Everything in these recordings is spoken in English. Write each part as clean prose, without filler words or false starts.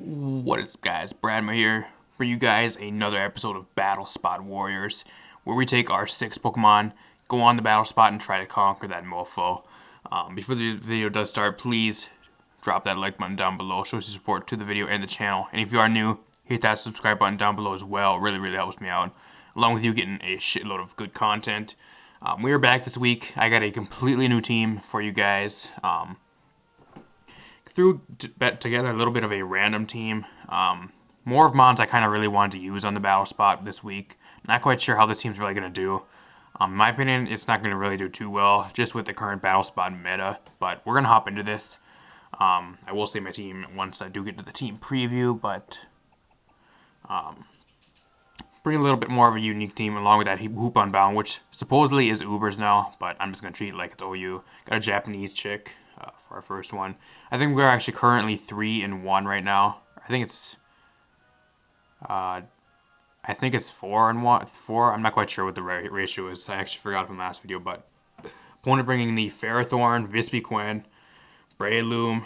What is up, guys? Bradma here for you guys another episode of Battle Spot Warriors, where we take our 6 Pokemon, go on the battle spot, and try to conquer that mofo. Before the video does start, please drop that like button down below, show some support to the video and the channel. And if you are new, hit that subscribe button down below as well. It really helps me out, along with you getting a shitload of good content. We are back this week. I got a completely new team for you guys. Threw together a little bit of a random team. More of mons I kind of really wanted to use on the battle spot this week. Not quite sure how this team's really going to do. In my opinion, it's not going to really do too well, just with the current battle spot meta. But we're going to hop into this. I will say my team once I do get to the team preview, but bring a little bit more of a unique team along with that Hoop Unbound, which supposedly is Uber's now, but I'm just going to treat it like it's OU. Got a Japanese chick for our first one. I think we're actually currently 3-1 right now. I think it's 4-1. 4. I'm not quite sure what the ratio is. I actually forgot from last video, but opponent bringing the Ferrothorn, Vespiquen, Breloom,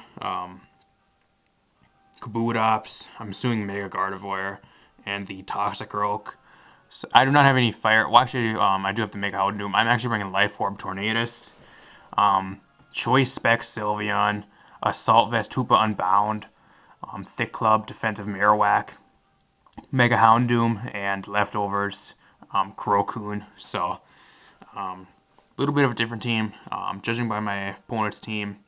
Kabutops, I'm assuming Mega Gardevoir, and the Toxicroak. So I do not have any fire. Well, actually, I do have to make a Houndoom. I'm actually bringing Life Orb Tornadus, Choice Spec Sylveon, Assault Vest Hoopa Unbound, Thick Club Defensive Marowak, Mega Houndoom, and Leftovers Kurokun. So, a little bit of a different team. Judging by my opponent's team,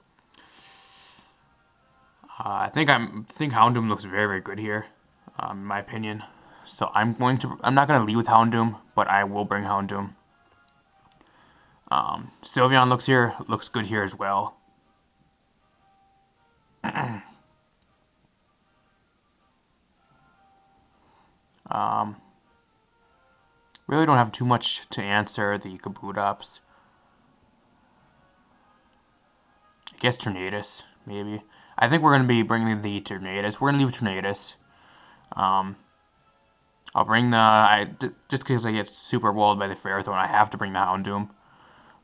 I think Houndoom looks very good here, in my opinion. So I'm not gonna lead with Houndoom, but I will bring Houndoom. Sylveon looks good here as well. Really don't have too much to answer the Kabutops. I guess Tornadus, maybe. I think we're going to be bringing the Tornadus. We're going to leave Tornadus. I'll bring just because I get super walled by the Ferrothorn, I have to bring the Houndoom.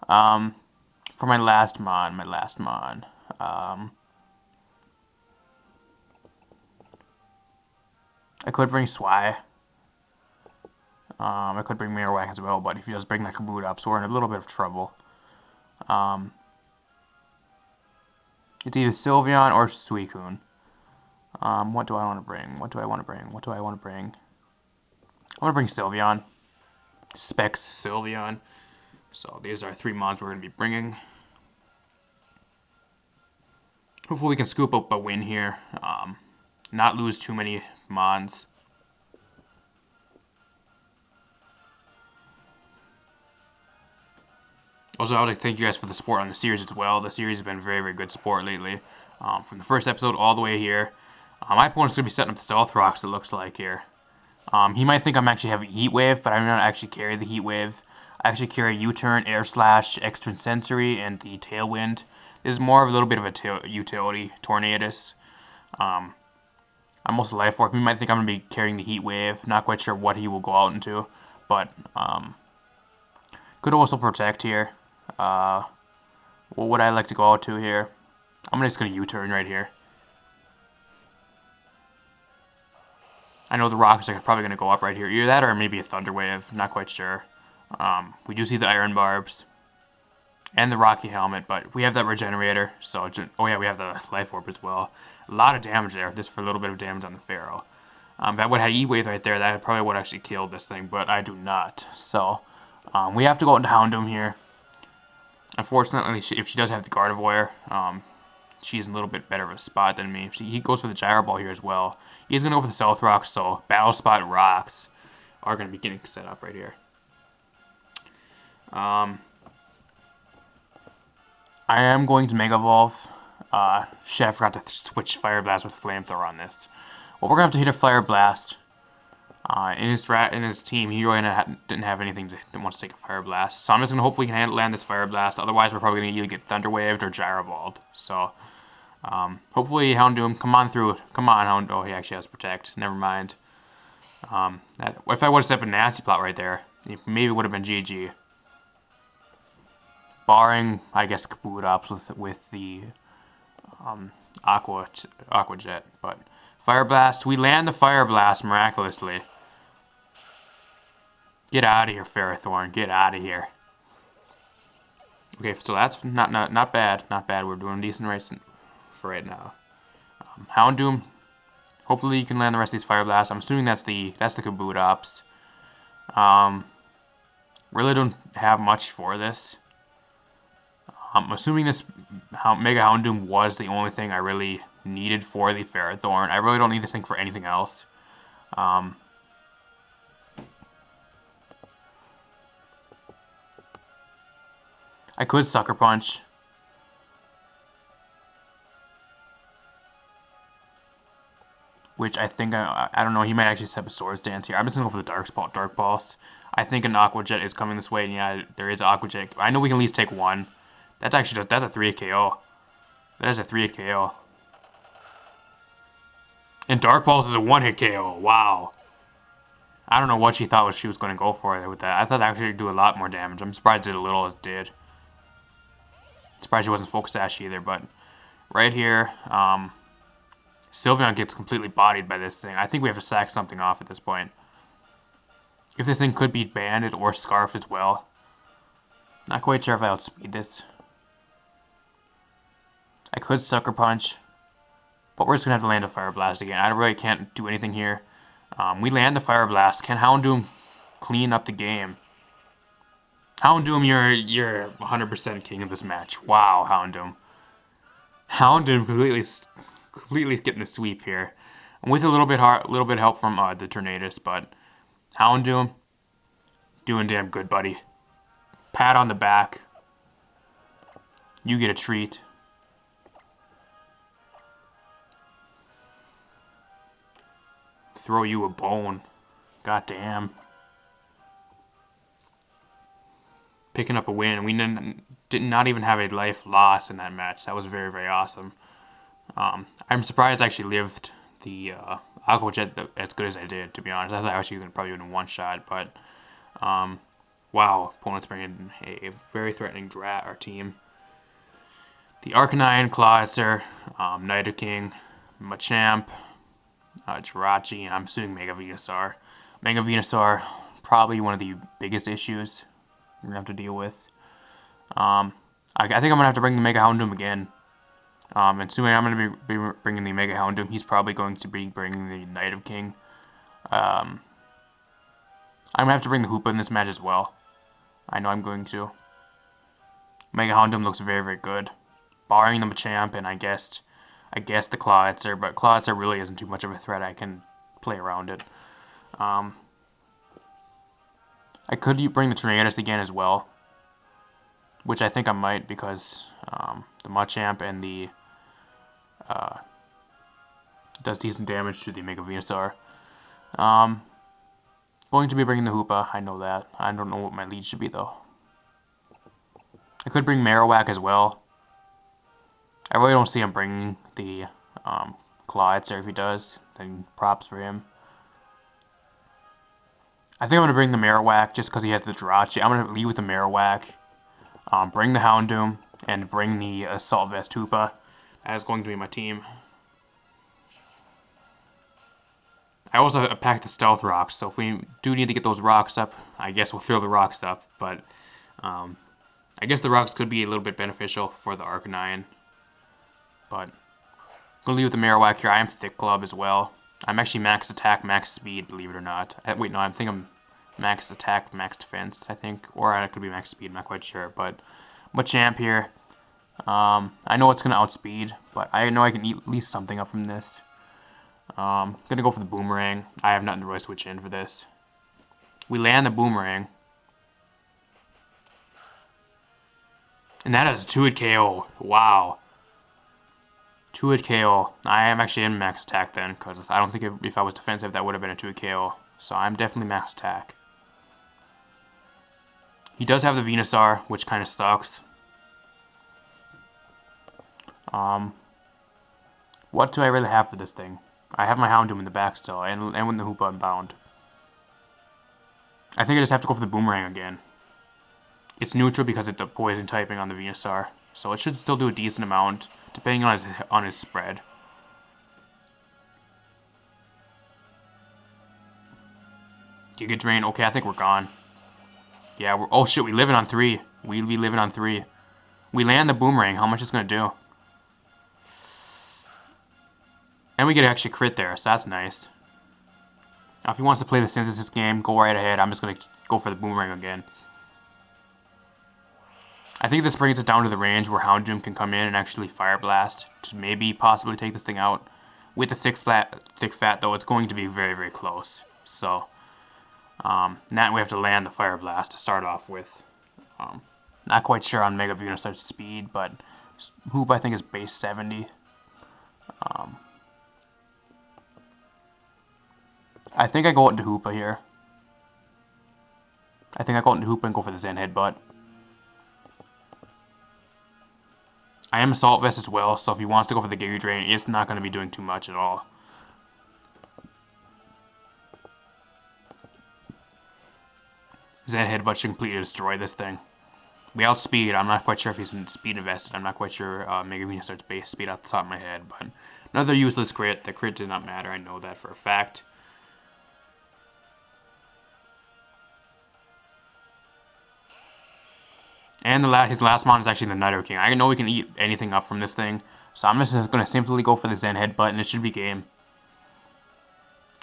For my last mon. I could bring Swai. I could bring Marowak as well, but if he does bring that Kabutops, we're in a little bit of trouble. It's either Sylveon or Suicune. What do I want to bring? I want to bring Sylveon. Specs Sylveon. So these are 3 mons we're going to be bringing. Hopefully we can scoop up a win here. Not lose too many mons. Also, I would like to thank you guys for the support on the series as well. The series has been very good support lately. From the first episode all the way here. My opponent's going to be setting up the Stealth Rocks, it looks like here. He might think I'm actually having Heat Wave, but I'm not actually carry the Heat Wave. I actually carry U-Turn, Air Slash, Extra Sensory, and the Tailwind. This is more of a little bit of a utility. Tornadus. I'm also Life Orb. He might think I'm going to be carrying the Heat Wave. Not quite sure what he will go out into, but could also Protect here. What would I like to go out to here? I'm just going to U-Turn right here. I know the rocks are probably going to go up right here. Either that or maybe a Thunder Wave. Not quite sure. We do see the Iron Barbs and the Rocky Helmet, but we have that Regenerator. So, oh yeah, we have the Life Orb as well. A lot of damage there, just for a little bit of damage on the Pharaoh. If I would have E-Wave right there, that probably would actually kill this thing, but I do not. So, we have to go into Houndoom here. Unfortunately, if she does have the Gardevoir, she's in a little bit better of a spot than me. He goes for the Gyro Ball here as well. He's going to go for the Stealth Rocks, so Battle Spot Rocks are going to be getting set up right here. I am going to Mega Evolve. Shit, I forgot to switch Fire Blast with Flamethrower on this. Well, we're going to have to hit a Fire Blast. In his team, he really didn't have anything that wants to take a Fire Blast. So I'm just going to hope we can land this Fire Blast. Otherwise, we're probably going to either get Thunder Waved or Gyro Balled. So, hopefully Houndoom, come on through. Come on, Hound. Oh, he actually has Protect. Never mind. If I would have stepped a Nasty Plot right there, it maybe would have been GG. Barring, I guess, Kabutops with the Aqua Jet. But Fire Blast. We land the Fire Blast miraculously. Get out of here, Ferrothorn. Get out of here. Okay, so that's not bad. Not bad. We're doing decent right for right now. Houndoom. Hopefully you can land the rest of these Fire Blasts. I'm assuming that's the Kabutops. Really don't have much for this. I'm assuming this Mega Houndoom was the only thing I really needed for the Ferrothorn. I really don't need this thing for anything else. I could Sucker Punch. Which I think, I don't know, he might actually set up a Swords Dance here. I'm just going to go for the Dark Pulse. I think an Aqua Jet is coming this way, and yeah, there is Aqua Jet. I know we can at least take one. That's actually, that's a 3-hit KO. That is a 3-hit KO. And Dark Pulse is a 1-hit KO. Wow. I don't know what she thought she was going to go for with that. I thought that actually would do a lot more damage. I'm surprised it did a little as it did. Surprised she wasn't Focus Sash either, but right here, Sylveon gets completely bodied by this thing. I think we have to sack something off at this point. If this thing could be Banded or Scarf as well. Not quite sure if I outspeed this. I could Sucker Punch, but we're just going to have to land a Fire Blast again. I really can't do anything here. We land the Fire Blast. Can Houndoom clean up the game? Houndoom, you're 100% king of this match. Wow, Houndoom. Houndoom completely getting the sweep here, with a little bit help from the Tornadus, but Houndoom doing damn good, buddy. Pat on the back. You get a treat. Throw you a bone. God damn. Picking up a win. We did not even have a life loss in that match. That was very, very awesome. I'm surprised I actually lived the Aqua Jet as good as I did, to be honest. I thought I was actually probably doing one shot, but wow, opponent's bringing a very threatening our team. The Arcanine, Clawitzer, Nidoking, Machamp, Jirachi, and I'm assuming Mega Venusaur. Mega Venusaur, probably one of the biggest issues we're going to have to deal with. I think I'm going to have to bring the Mega Houndoom again. Assuming I'm going to be bringing the Mega Houndoom, he's probably going to be bringing the Nidoking. I'm going to have to bring the Hoopa in this match as well. I know I'm going to. Mega Houndoom looks very, very good. Barring the Machamp and I guess the Clawitzer, but Clawitzer really isn't too much of a threat. I can play around it. I could bring the Tornadus again as well, which I think I might, because the Machamp and the does decent damage to the Mega Venusaur. Going to be bringing the Hoopa, I know that. I don't know what my lead should be though. I could bring Marowak as well. I really don't see him bringing the Clawitzer. If he does, then props for him. I think I'm going to bring the Marowak just because he has the Jirachi. I'm going to lead with the Marowak, bring the Houndoom, and bring the Assault Vest Hoopa. That is going to be my team. I also packed the Stealth Rocks, so if we do need to get those rocks up, I guess we'll throw the rocks up. But I guess the rocks could be a little bit beneficial for the Arcanine. But I'm going to leave with the Marowak here. I am Thick Club as well. I'm actually max attack, max speed, believe it or not. Wait, no, I think I'm max attack, max defense, I think. Or I could be max speed, I'm not quite sure. But Machamp here. I know it's going to outspeed, but I know I can eat at least something up from this. I'm going to go for the Boomerang. I have nothing to really switch in for this. We land the Boomerang. And that is a 2-hit KO. Wow. 2-hit KO. I am actually in max attack then, because I don't think if I was defensive that would have been a 2-hit KO. So I'm definitely max attack. He does have the Venusaur, which kind of sucks. What do I really have for this thing? I have my Houndoom in the back still, and with the Hoopa unbound. I think I just have to go for the Boomerang again. It's neutral because it's the poison typing on the Venusaur, so it should still do a decent amount, depending on his spread. Giga Drain. Okay, I think we're gone. Yeah, we're... Oh, shit, we live it on 3. We live it on 3. We land the Boomerang. How much is going to do? And we get actually crit there, so that's nice. Now, if he wants to play the Synthesis game, go right ahead. I'm just going to go for the Boomerang again. I think this brings it down to the range where Houndoom can come in and actually Fire Blast to maybe possibly take this thing out. With the thick fat though, it's going to be very, very close. So, now we have to land the Fire Blast to start off with. Not quite sure on Mega Venusaur's speed, but Hoop I think is base 70. I think I go into Hoopa here. I think I go into Hoopa and go for the Zen Headbutt. I am Assault Vest as well, so if he wants to go for the Giga Drain, it's not going to be doing too much at all. Zen Headbutt should completely destroy this thing. We outspeed. I'm not quite sure if he's in speed invested. I'm not quite sure Mega Venusaur's base speed off the top of my head, but another useless crit. The crit did not matter. I know that for a fact. And his last mon is actually the Nido King. I know we can eat anything up from this thing, so I'm just going to simply go for the Zen Headbutt, and it should be game.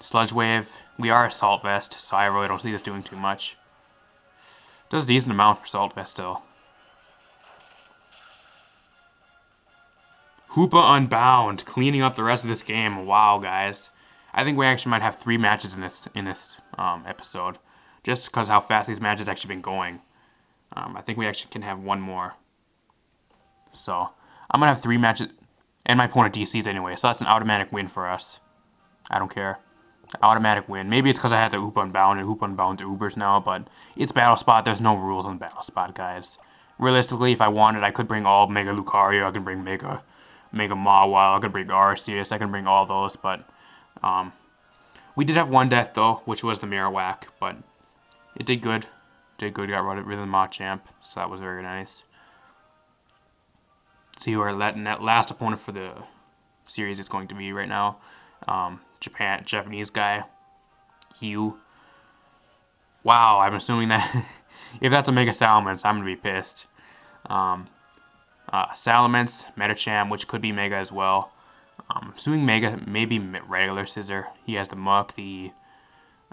Sludge Wave. We are Assault Vest, so I really don't see this doing too much. Does a decent amount for Assault Vest still. Hoopa Unbound, cleaning up the rest of this game. Wow, guys. I think we actually might have 3 matches in this episode, just because how fast these matches actually been going. I think we actually can have 1 more. So, I'm going to have 3 matches, and my opponent DCs anyway, so that's an automatic win for us. I don't care. Automatic win. Maybe it's because I had the Hoopa Unbound and Hoopa Unbound to Ubers now, but it's Battle Spot. There's no rules on Battle Spot, guys. Realistically, if I wanted, I could bring all Mega Lucario, I could bring Mega Mawile, I could bring Arceus, I can bring all those, but we did have 1 death, though, which was the Marowak, but it did good. Got rid of the Machamp, so that was very nice. Let's see who our last opponent for the series is going to be right now. Japanese guy, Hugh. Wow, I'm assuming that if that's a Mega Salamence, I'm gonna be pissed. Salamence, Metacham, which could be Mega as well. Assuming Mega, maybe regular Scissor. He has the Muck, the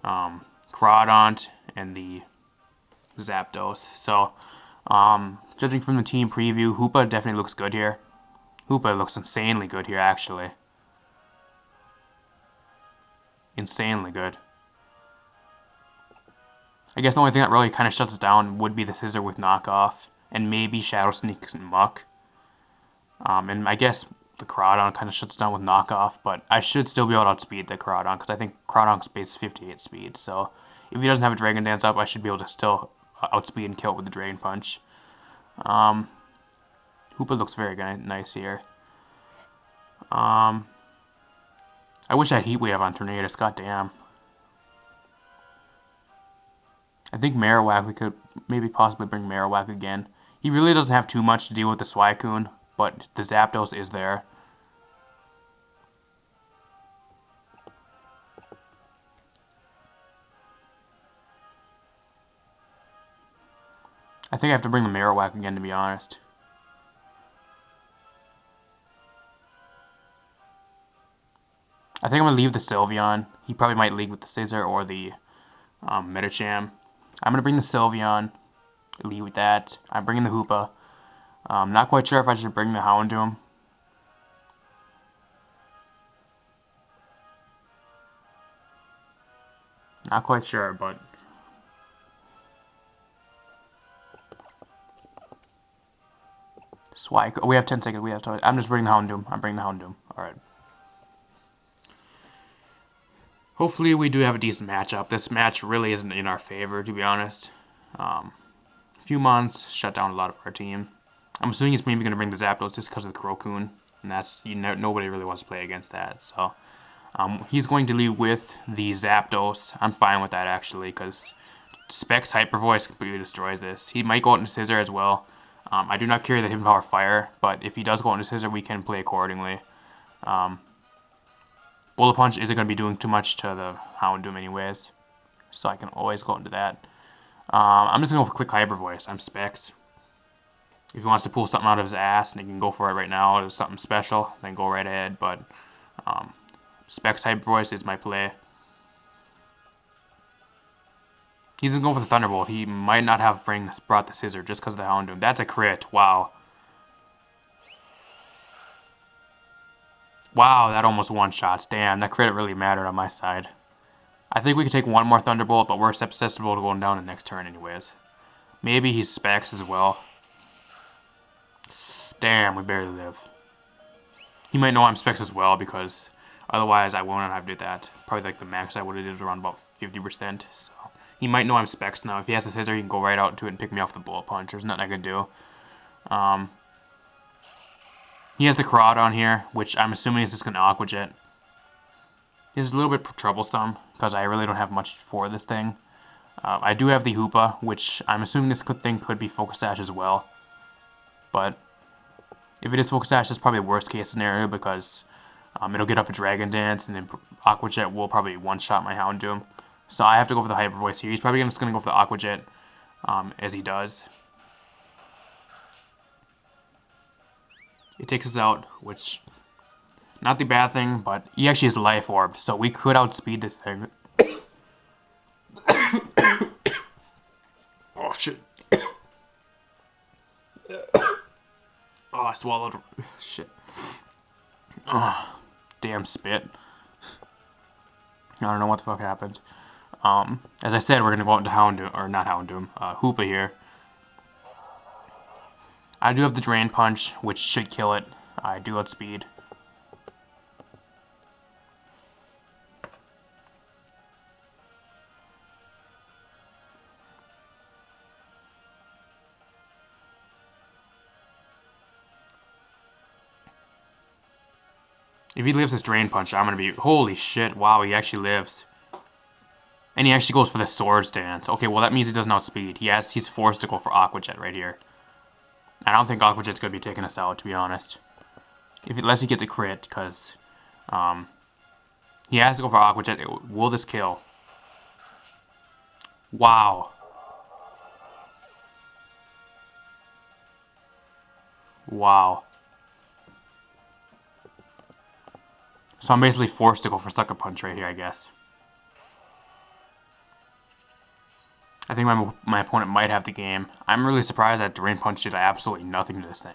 Crawdaunt, and the Zapdos. So, judging from the team preview, Hoopa definitely looks good here. Hoopa looks insanely good here, actually. Insanely good. I guess the only thing that really kind of shuts it down would be the Scissor with Knockoff, and maybe Shadow Sneak and Muck. And I guess the Crawdaunt kind of shuts down with Knockoff, but I should still be able to outspeed the Crawdaunt, because I think Crawdaunt's base 58 speed, so if he doesn't have a Dragon Dance up, I should be able to still outspeed and kill it with the Dragon Punch. Hoopa looks very nice here. I wish I had Heat Wave on Tornadus, goddamn. I think Marowak, we could maybe possibly bring Marowak again. He really doesn't have too much to deal with the Suicune, but the Zapdos is there. I think I have to bring the Marowak again, to be honest. I think I'm going to leave the Sylveon. He probably might league with the Scizor or the Metacham. I'm going to bring the Sylveon. Lead with that. I'm bringing the Hoopa. Not quite sure if I should bring the Houndoom. Not quite sure, but... Swike. Oh, we have 10 seconds. We have time. I'm just bringing the Houndoom. I'm bringing the Houndoom. Alright. Hopefully we do have a decent matchup. This match really isn't in our favor, to be honest. Few mons shut down a lot of our team. I'm assuming he's maybe going to bring the Zapdos just because of the Crocoon. And that's, nobody really wants to play against that. So, he's going to lead with the Zapdos. I'm fine with that, actually, because Specs Hyper Voice completely destroys this. He might go out into Scizor as well. I do not carry the Hidden Power Fire, but if he does go out into Scizor, we can play accordingly. Bullet Punch isn't going to be doing too much to the Houndoom anyways. so I can always go into that. I'm just going to go for Quick Hyper Voice. I'm Specs. If he wants to pull something out of his ass and he can go for it right now, or something special, then go right ahead. But Specs Hyper Voice is my play. He's going to go for the Thunderbolt. He might not have brought the Scissor just because of the Houndoom. That's a crit. Wow. Wow, that almost one-shots. Damn, that crit really mattered on my side. I think we could take one more Thunderbolt, but we're susceptible to going down the next turn anyways. Maybe he's Specs as well. Damn, we barely live. He might know I'm Specs as well, because otherwise I won't have to do that. Probably like the max I would have did around about 50%. So he might know I'm Specs now. If he has a Scissor, he can go right out to it and pick me off the Bullet Punch. There's nothing I can do. He has the Crowd on here, which I'm assuming is just going to Aqua Jet. It's a little bit troublesome, because I really don't have much for this thing. I do have the Hoopa, which I'm assuming this thing could be Focus Sash as well. But if it is Focus Sash, that's probably a worst case scenario, because it'll get up a Dragon Dance, and then Aqua Jet will probably one-shot my Houndoom. So I have to go for the Hyper Voice here. He's probably just going to go for the Aqua Jet, as he does. It takes us out, which, not the bad thing, but he actually has a Life Orb, so we could outspeed this thing. Oh, shit. Oh, I swallowed. Shit. Oh, damn spit. I don't know what the fuck happened. As I said, we're gonna go out into Houndoom, or not Houndoom, Hoopa here. I do have the Drain Punch, which should kill it. I do outspeed. If he lives this Drain Punch, I'm gonna be... Holy shit, wow, he actually lives. And he actually goes for the Swords Dance. Okay, well that means he doesn't outspeed. He's forced to go for Aqua Jet right here. I don't think Aqua Jet's gonna be taking us out, to be honest. Unless he gets a crit, because he has to go for Aqua Jet. Will this kill? Wow. Wow. So I'm basically forced to go for Sucker Punch right here, I guess. I think my opponent might have the game. I'm really surprised that Drain Punch did absolutely nothing to this thing.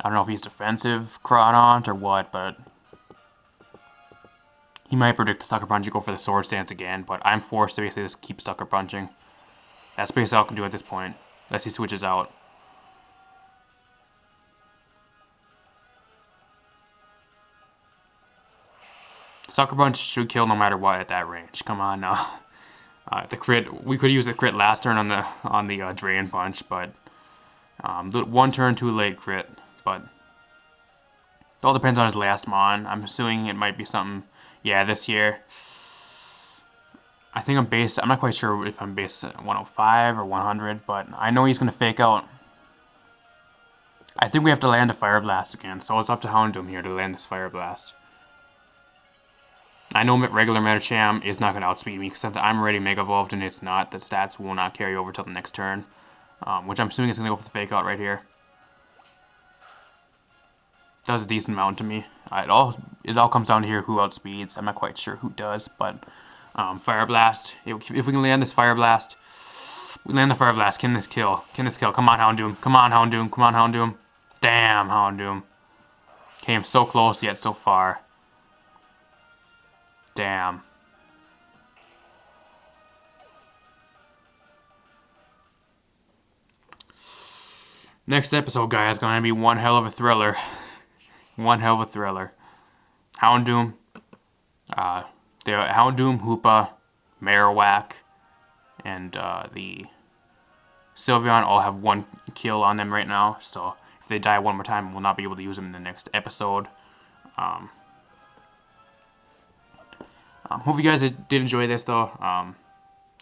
I don't know if he's defensive Crawdaunt or what, but he might predict the Sucker Punch and go for the Sword Stance again, but I'm forced to basically just keep Sucker Punching. That's basically all I can do at this point, unless he switches out. Sucker Punch should kill no matter what at that range. Come on now. The crit, we could use the crit last turn on the Drain Punch, but one turn too late crit. But it all depends on his last mon. I'm assuming it might be something. Yeah, this year. I think I'm based. I'm not quite sure if I'm based at 105 or 100, but I know he's gonna fake out. I think we have to land a Fire Blast again, so it's up to Houndoom here to land this Fire Blast. I know regular Metacham is not going to outspeed me, since I'm already Mega Evolved and it's not. The stats will not carry over till the next turn, which I'm assuming is going to go for the Fake Out right here. Does a decent amount to me. It all comes down to here who outspeeds. I'm not quite sure who does, but Fire Blast. If we can land this Fire Blast, we land the Fire Blast. Can this kill? Can this kill? Come on, Houndoom. Come on, Houndoom. Come on, Houndoom. Damn, Houndoom. Came so close yet so far. Damn. Next episode, guys, is going to be one hell of a thriller. One hell of a thriller. Houndoom. The Houndoom, Hoopa, Marowak, and the Sylveon all have one kill on them right now. So if they die one more time, we'll not be able to use them in the next episode. Hope you guys did enjoy this, though.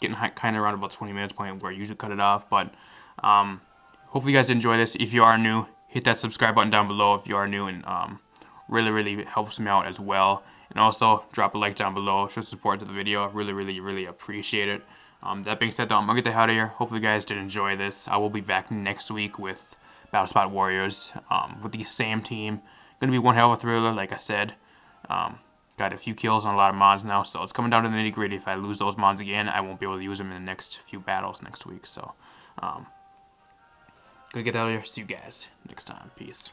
Getting kind of around about 20 minutes point where I usually cut it off, but hopefully you guys enjoy this. If you are new, hit that subscribe button down below if you are new, and really helps me out as well. And also, drop a like down below, show support to the video. Really appreciate it. That being said, though, I'm going to get the hell out of here. Hopefully you guys did enjoy this. I will be back next week with Battle Spot Warriors with the same team. Going to be one hell of a thriller, like I said. Got a few kills on a lot of mods now, so it's coming down to the nitty gritty. If I lose those mods again, I won't be able to use them in the next few battles next week. So, gonna get out of here. See you guys next time. Peace.